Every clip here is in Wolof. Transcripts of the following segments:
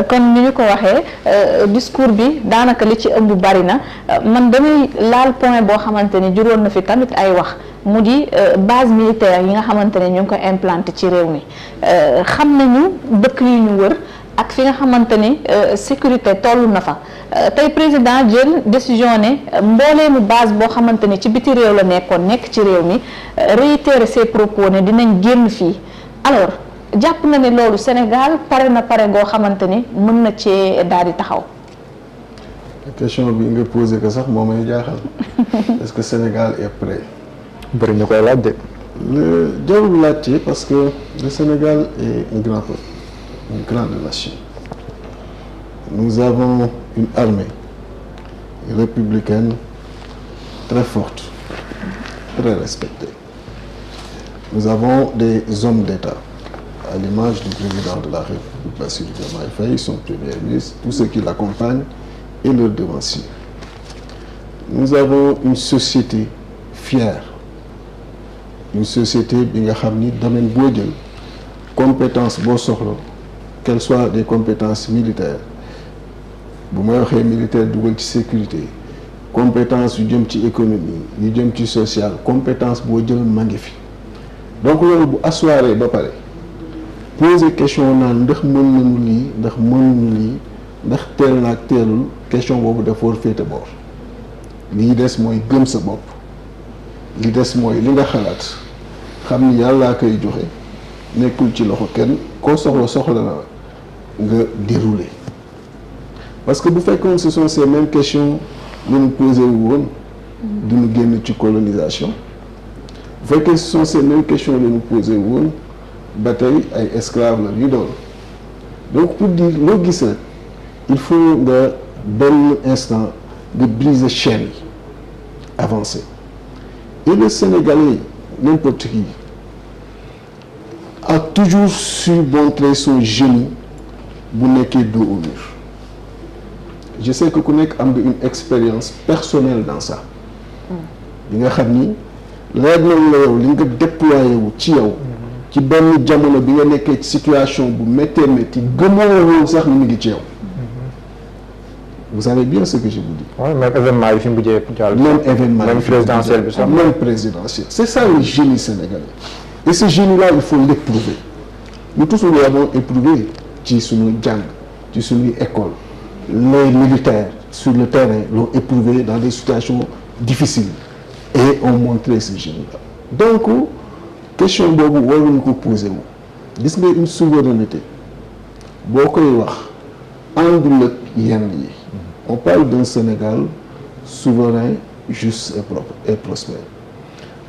kon ni ñu ko waxee discours bi daanaka li ci ëmb bari na man damay laal point boo xamante ni juróon na fi tamit ay wax mu di base militaire yi nga xamante ne ñu ngi ko implanté ci réew mi xam nañu dëkk yu ñu wër ak fi nga xamante ni sécurité toll na fa tey président jël décision ne mbooleemu base boo xamante ni ci biti réew la nekk ci réew mi réitérer ses propos ne dinañ génn fii alors jàpp na ne loolu Sénégal pare goo xamante ni mën na cee daal di taxaw. question bi nga posé ko sax moo may jaaxal est-ce que Sénégal est prêt. bëri ñu koy laaj de. jarul laajte parce que le Sénégal est un grand peuple, une grande nation. Nous avons une armée républicaine très forte, très respectée. Nous avons des hommes d'État, à l'image du président de la République, Bassirou Diomaye Faye, son premier ministre, tous ceux qui l'accompagnent et leurs devanciers. Nous avons une société fière, une société bi nga xam ni domaine boo jël compétence boo soxla qu'elles soient des compétences militaires bu may waxee militaire dugal ci sécurité compétence yu jëm ci économie yu jëm ci social compétence boo jël ma ngi fi donc loolu bu assoiré ba pare poser question naan ndax mën nañu lii ndax mënuñu lii ndax teel naag teelul question boobu dafa war féete boor lii des mooy gëm sa bopp li des mooy li nga xalaat xam ni yàllaa koy joxe nekkul ci loxo kenn koo soxla na nga dérouler parce que bu fekkoon ce sont ces mêmes questions lu ñu posé wu woon duñu génn ci colonisation bu fekkee ce sont ces mêmes questions lu ñu posé wu woon ba tey ay esclaves la ñu doon donc pour dire loo gis rek il faut nga benn instant de briser chaîne yi avancer. Et le Sénégalais, n'importe qui, a toujours su montrer son génie bu nekkee dos au mur. Je sais que ku nekk am nga une expérience personnelle dans ça. li nga xam ni leer nañ la yow li nga déployé wu ci yow. ci benn jamono bi nga nekkee ci situation bu méttee métti gëmoo woon sax ni mu ngi ci yow. Vous savez bien ce que je vous dis. Oui, même événement yi fi mujjee jàll. Même événement même présidentiel bi sax. Même présidentiel. C'est ça le génie sénégalais. Et ce génie-là, il faut l'éprouver. Nous tous nous l'avons éprouvé ci suñu jàng ci suñuy école. Les militaires sur le terrain l'ont éprouvé dans des situations difficiles et ont montré ce génie-là. Donc question boobu waruñu ko poser wu. Gis nga une souveraineté boo koy wax àndul ak yenn yi. On parle d'un Sénégal souverain, juste et propre et prospère.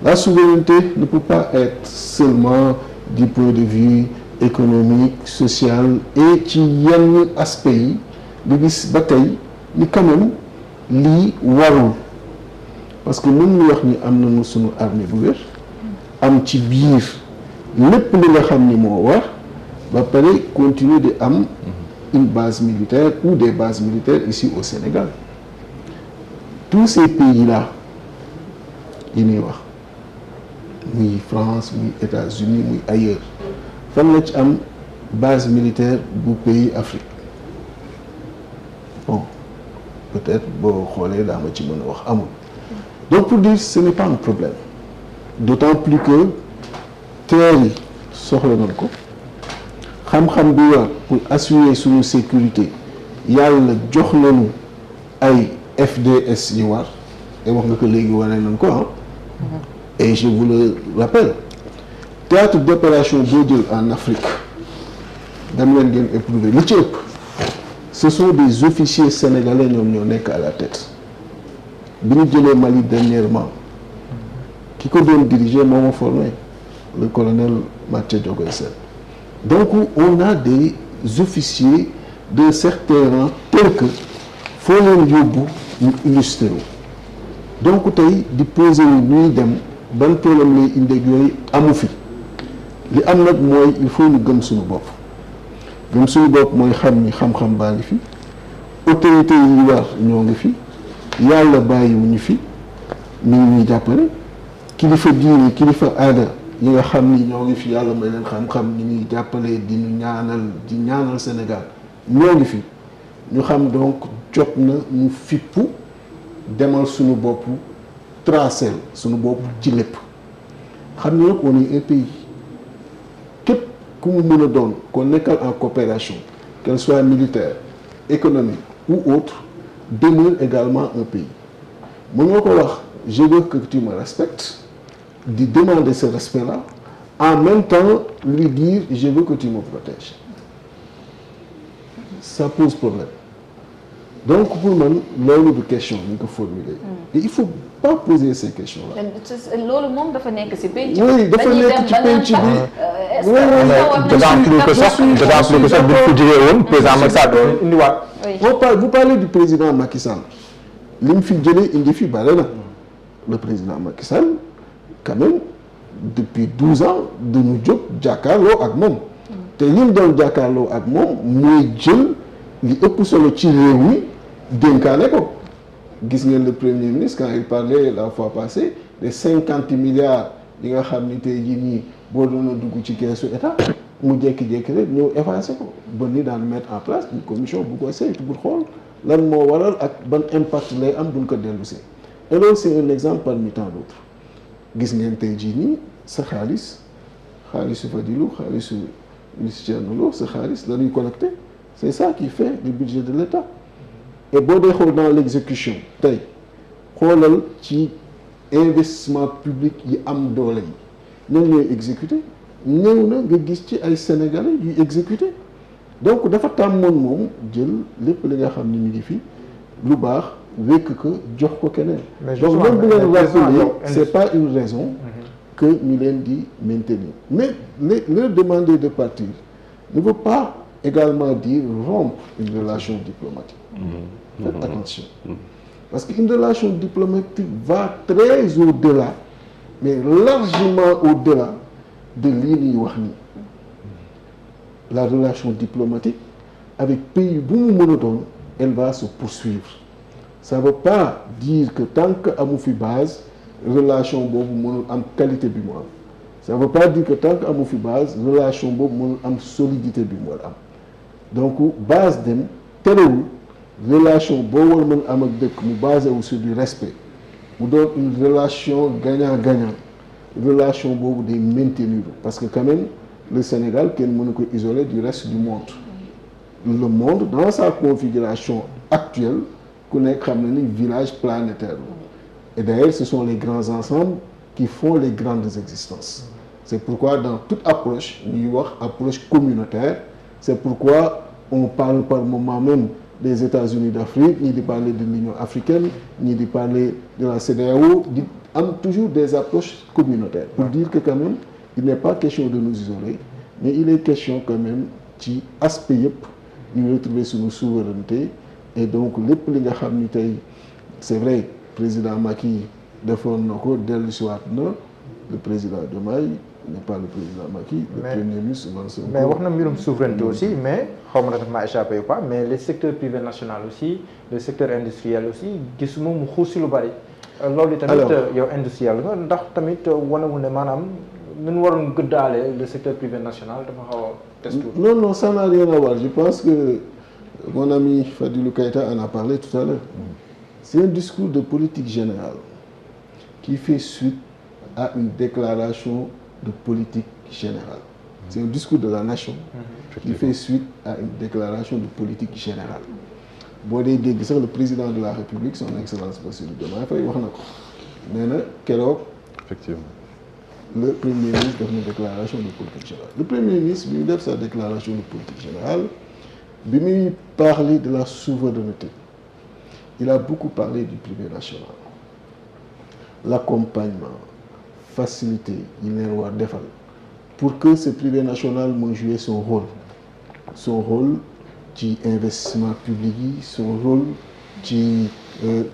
La souveraineté ne peut pas être seulement du point de vue économique, social et ci yenn aspects yi nga gis ba tey ni quand même lii warul parce que mën ñu wax ni am nañu sunu armée bu wér am ci biir lépp li nga xam ni moo war ba pare continuer di am une base militaire ou des bases militaires ici au Sénégal. Tous ces pays-là yi ñuy wax muy France muy États-Unis muy ailleurs fan la ci am base militaire bu pays Afrique bon peut-être boo xoolee daa ma ci mën a wax amul donc pour dire ce n'est pas un problème d'autant plus que terre yi soxla nañ ko xam-xam bi war pour assurer suñu sécurité yàlla jox nañu ay FDS yu war et wax nga ko léegi wane nañ ko ah. Et je vous le rappelle théâtre d'opération boo jël en Afrique dam leen ngeen éprouver li ci ëpp ce sont des officiers sénégalais ñoom ñoo nekk à la tête bi ñu jëlee Mali dernièrement ki ko doon diriger moo ma formé le colonel Mathieu Diogoye Sène. Donc on a des officiers de certains rangs tels que foo leen yóbbu ñu illustré wu donc tey di poser wu ñuy dem ban problème lay indi ak yooyu amu fi li am nag mooy il faut ñu gëm suñu bopp mooy xam ni xam-xam baa ngi fi autorité yi war ñoo ngi fi yàlla bàyyiwuñu fi ñu ngi ñuy jàppale kilifa diine kilifa aada yi nga xam ni ñoo ngi fi yàlla may leen xam-xam ni ñuy jàppale di ñu ñaanal di ñaanal Sénégal ñoo ngi fi ñu xam donc jot na ñu fippu demal suñu bopp tracé suñu bopp ci lépp xam ne nag on est un pays képp ku mu mën a doon qu'on nekkal en coopération qu'elle soit militaire économique ou autre demeure également un pays mën nga ko wax je veux que tu me respectes di demander ce respect-là en même temps lui dire je veux que tu me protèges ça pose problème donc pour man loolu du question ñu ko formuler et il faut pas poser ces questions-là. loolu moom dafa nekk ci penc. oui dafa nekk ci penc bi. d'autant plus que sax bi fi jógee woon président Macky Sall doon indiwaat. vous parlez du président Macky Sall li mu fi jëlee indi fi bare na le président Macky Sall quand même depuis 12 ans dañu jóg jàkkaarloo ak moom te li mu doon jàkkaarloo ak moom mooy jël li ëpp solo ci réew mi dénkaane ko gis ngeen le premier ministre quand il parlait la fois passée des 50 milliards yi nga xam ni tey jii nii boo doon a dugg ci keesu état mu jékki-jékki rek ñëw effacé ko ba ni daan mettre en place une commission bu ko saytu bu xool lan moo waral ak ban impact lay am buñ ko dellusee et loolu c'est un exemple parmi tant d'autres gis ngeen tey jii nii sa xaalisu Fadilou xaalisu ministre Thierno Lo sa xaalis la ñuy collecté c'est ça qui fait le budget de l'État et boo dee xool dans l'exécution tey xoolal ci investissement public yi am doole yi ñoom ñooy exécuté ñëw na nga gis ci ay Sénégalais yuy exécuté donc dafa tàmmoon moom jël lépp li nga xam ni mi ngi fi lu baax wekk ko jox ko keneen donc même bu leen rappeler c'est pas une raison que ñu leen di maintenir mais leur demander de partir ne veut pas également dire rompre une relation diplomatique faites attention parce qu'une relation diplomatique va très au-delà mais largement au-delà de lii ñuy wax ni la relation diplomatique avec pays bu mu mën a doon elle va se poursuivre ça veut pas dire que tant que amu fi base relation boobu mënul am qualité bi mu am ça veut pas dire que tant que amu fi base relation boobu mënul am solidité bi mu war am donc base dem terewul relation boo war mën am ak dëkk mu basé wu sur du respect mu doon une relation gagnant-gagnant relation boobu day maintenir parce que quand même le Sénégal kenn mënu ko isoler du reste du monde le monde dans sa configuration actuelle ku nekk xam na ni village planétaire et d'ailleurs ce sont les grands ensembles qui font les grandes existences c'est pourquoi dans toute approche ñuy wax approche communautaire c'est pourquoi on parle par moment même des États-Unis d'Afrique ñii di parler de l'Union africaine ñii di parler de la CEDEAO di am toujours des approches communautaires pour dire que quand même il n'est pas question de nous isoler mais il est question quand même ci aspect yëpp ñu retrouver suñu souveraineté et donc lépp li nga xam ni tey c'est vrai président Macky defoon na ko dellu si waat na le président Diomaye n'est pas le président Macky le premier ministre mais wax na mbirum souveraineté aussi mais xaw ma dafa ma échappé ou pas mais les secteurs privés national aussi le secteur industriel aussi gisuma mu xuus si lu bari loolu tamit yow industriel nga ndax tamit wanewul ne maanaam nun waroon gëddaale le secteur privé national dafa xaw a test non ça n'a rien à voir je pense que mon ami Fadilou Keïta en a parlé tout à l'heure c'est un discours de politique générale qui fait suite à une déclaration de politique générale c'est un discours de la nation qui fait suite à une déclaration de politique générale boo dee dégg sax le président de la République son excellence Bassirou Diomaye Faye wax na ko nee na keroog effectivement le premier ministre def na déclaration de politique générale le premier ministre bi ñu def sa déclaration de politique générale bi muy parler de la souveraineté il a beaucoup parlé du privé national l'accompagnement facilité yi leen war defal pour que ce privé national mën jouer son rôle ci investissement public yi son rôle ci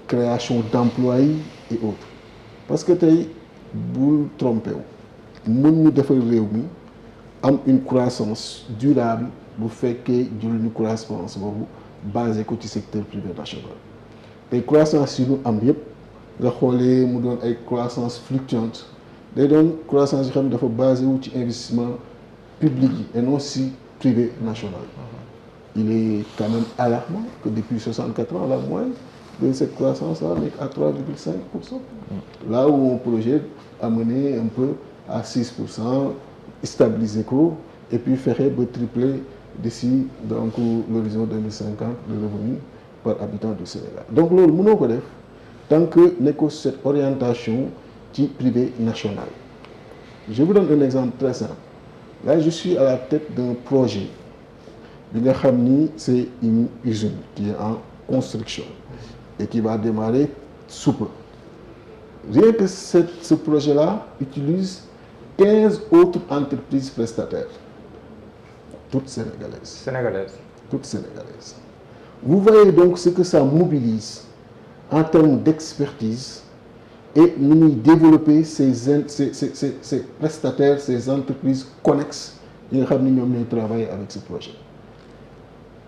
création d'emplois yi et autres parce que tey bul trompé wu mën ñu defal réew mi am une croissance durable bu fekkee jël ñu croissance boobu basé ko ci secteur privé national tey croissance yi ñu am yépp nga xoolee mu doon ay croissance fluctuante day doon croissance yi xam dafa basé wu ci investissement public yi et non si privé national il est quand même alarmant que depuis 64 ans, la moyenne de cette croissance-là n'est qu'à 3,5%. Là où on projette amener un peu à 6%, stabiliser quoi, et puis faire tripler d'ici donc l'horizon 2050 le revenu par habitant du Sénégal. Donc loolu mënoo ko def tant que n'est que cette orientation ci privé national. Je vous donne un exemple très simple. Là, je suis à la tête d'un projet. C'est une usine qui est en construction et qui va démarrer sous peu. Rien que ce projet-là utilise 15 autres entreprises prestataires, toutes sénégalaises. Toutes sénégalaises. Vous voyez donc ce que ça mobilise en termes d'expertise et nous développer ces prestataires, ces entreprises connexes qui travaillent avec ce projet.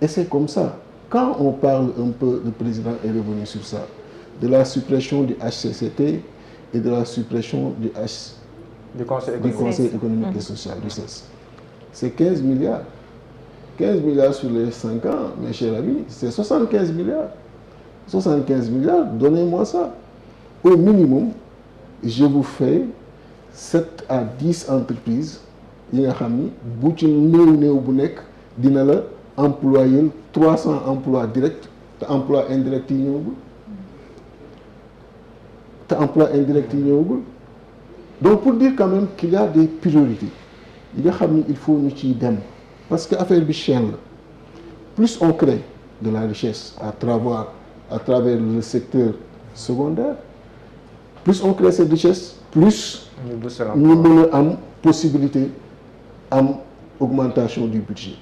Et c'est comme ça. Quand on parle un peu, le président est revenu sur ça, de la suppression du HCCT et de la suppression du Conseil économique et social, du CES. C'est 15 milliards. 15 milliards sur les 5 ans, mes chers amis, c'est 75 milliards. 75 milliards, donnez-moi ça. Au minimum, je vous fais 7 à 10 entreprises qui ont employer 300 emplois directs, emplois indirects. Donc pour dire quand même qu'il y a des priorités, il faut nous y donner. Parce que l'affaire bichène, plus on crée de la richesse à travers le secteur secondaire, plus on crée cette richesse, plus nous avons une possibilité d'augmentation du budget.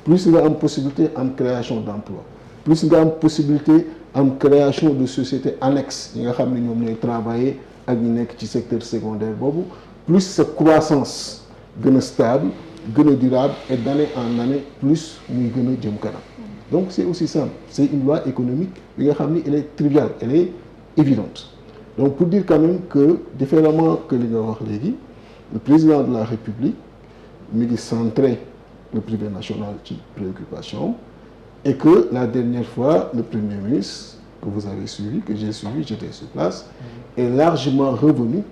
Plus il y a une possibilité de création d'emplois. Plus il y a une possibilité de création de sociétés annexes. Il y a des travailler avec le secteur secondaire. Plus cette croissance est stable, durable et d'année en année, plus nous gagnons. Donc c'est aussi simple. C'est une loi économique. Elle est triviale, elle est évidente. Donc pour dire quand même que, différemment que le président de la République, il est centré le privé national qui préoccupation et que la dernière fois, le Premier ministre que vous avez suivi, que j'ai suivi, j'étais sur place, est largement revenu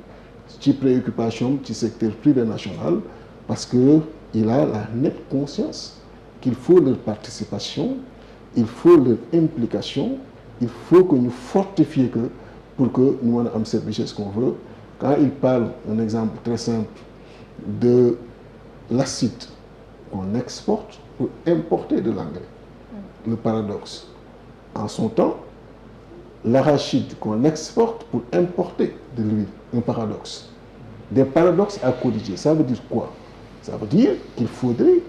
qui préoccupation du secteur privé national parce qu'il a la nette conscience qu'il faut leur participation, il faut leur implication, il faut que nous fortifions pour que nous ayons cette richesse qu'on veut. Quand il parle, un exemple très simple, de l'acide qu'on exporte pour importer de l'engrais. Le paradoxe. En son temps, l'arachide qu'on exporte pour importer de l'huile. Un paradoxe. Des paradoxes à corriger. Ça veut dire quoi? Ça veut dire qu'il faudrait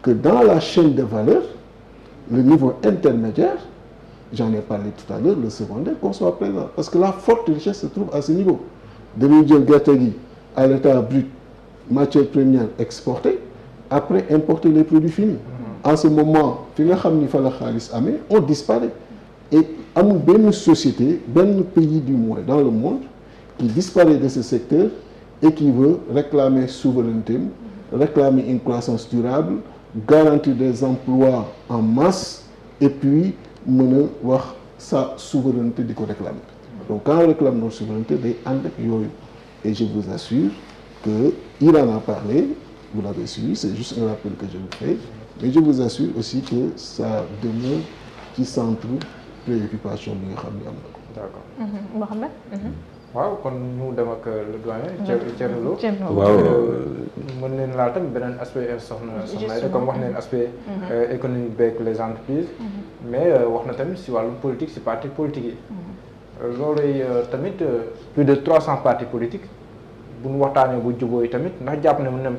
que dans la chaîne de valeur, le niveau intermédiaire, j'en ai parlé tout à l'heure, le secondaire, qu'on soit présent. Parce que la forte richesse se trouve à ce niveau. De l'huile à l'état brut, matière première exportée, après importer les produits finis. En ce moment, on disparaît. Et il y a une société, un pays du moins dans le monde, qui disparaît de ce secteur et qui veut réclamer souveraineté, réclamer une croissance durable, garantir des emplois en masse et puis mener sa souveraineté de réclamer. Donc quand on réclame notre souveraineté, et je vous assure qu'il en a parlé, vous l'avez suivi, c'est juste un rappel que je vous fais, mais je vous assure aussi que ça demeure qui centre préoccupation de D'accord. Mohamed. waaw kon ñu dem ak le doyen. Thierno Lo. waaw mën nañu laal tamit beneen aspect soxna comme wax nañu aspect économique beeg les entreprises. mais wax na tamit si wàllum politique si parti politique yi. loolu tamit plus de 300 partis politiques bu ñu waxtaanee bu jubóo yi tamit ndax jàpp ne mën nañu